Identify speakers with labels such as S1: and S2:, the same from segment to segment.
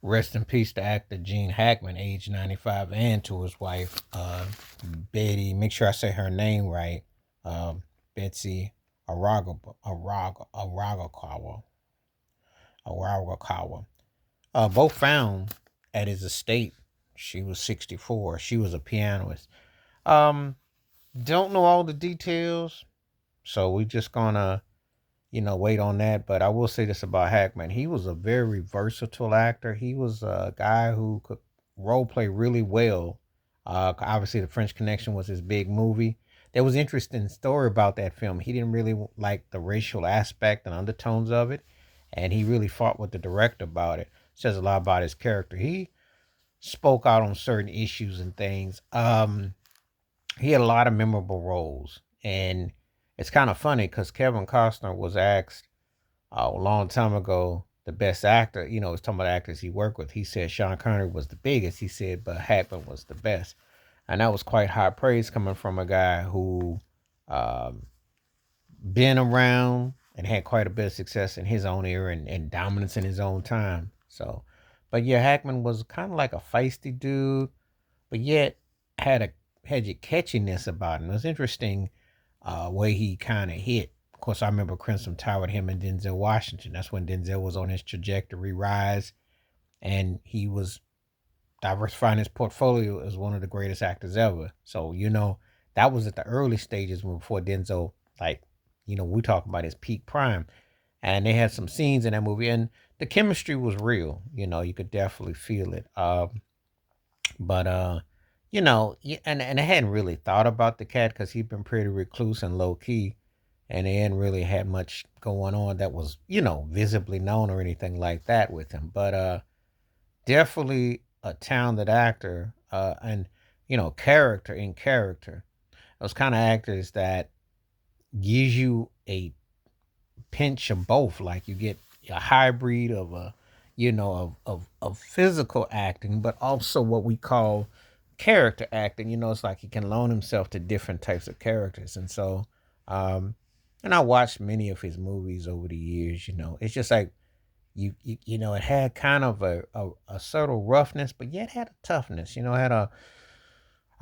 S1: Rest in peace to actor Gene Hackman, age 95, and to his wife, Betty. Make sure I say her name right. Betsy Arakawa. Arakawa. Both found at his estate. She was 64. She was a pianist. Um, don't know all the details, so we just gonna wait on that. But I will say this about Hackman. He was a very versatile actor. He was a guy who could role play really well. Obviously, The French Connection was his big movie. There was an interesting story about that film. He didn't really like the racial aspect and undertones of it, and he really fought with the director about it. Says a lot about his character. He spoke out on certain issues and things. He had a lot of memorable roles, and it's kind of funny because Kevin Costner was asked a long time ago the best actor. Was talking about actors he worked with. He said Sean Connery was the biggest. He said, but Hackman was the best, and that was quite high praise coming from a guy who um, been around and had quite a bit of success in his own era and dominance in his own time. So, but yeah, Hackman was kind of like a feisty dude, but yet had a had your catchiness about him. It was interesting way he kind of hit. Of course, I remember Crimson Tide with him and Denzel Washington. That's when Denzel was on his trajectory rise, and he was diversifying his portfolio as one of the greatest actors ever. So that was at the early stages before Denzel, like we talk about his peak prime, and they had some scenes in that movie, and the chemistry was real. You could definitely feel it. But and I hadn't really thought about the cat because he'd been pretty recluse and low key, and they hadn't really had much going on that was visibly known or anything like that with him. But definitely a talented actor, and character in character. Those kind of actors that gives you a pinch of both. Like you get a hybrid of a of physical acting, but also what we call character acting. It's like he can loan himself to different types of characters. And so and I watched many of his movies over the years. It's just like it had kind of a subtle roughness, but yet had a toughness. It had a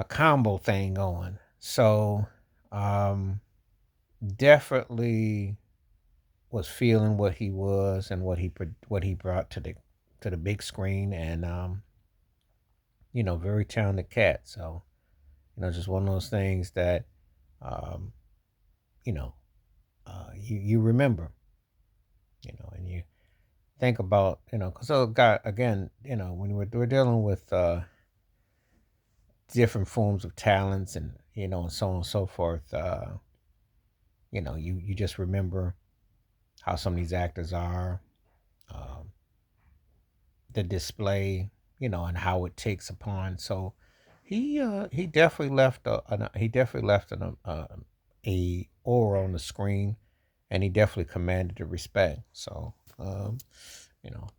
S1: combo thing going. So um definitely was feeling what he was and what he brought to the big screen, and very talented cat. So just one of those things that um you know you remember, and you think about, because God, again, when we're dealing with different forms of talents, and and so on and so forth. You just remember how some of these actors are, um, the display, and how it takes upon. So he definitely left he definitely left a aura on the screen, and he definitely commanded the respect. So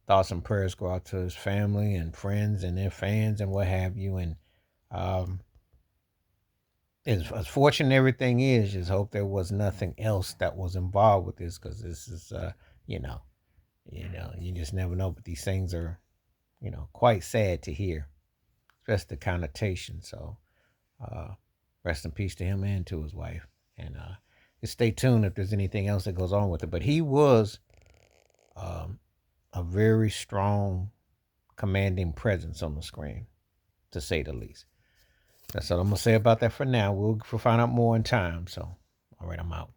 S1: thoughts and prayers go out to his family and friends and their fans and what have you. And um, as fortunate everything is, just hope there was nothing else that was involved with this, because this is you know you just never know. But these things are quite sad to hear, just the connotation. So uh, rest in peace to him and to his wife. And just stay tuned if there's anything else that goes on with it. But he was um, a very strong, commanding presence on the screen, to say the least. That's all I'm gonna say about that for now. We'll find out more in time. So, all right, I'm out.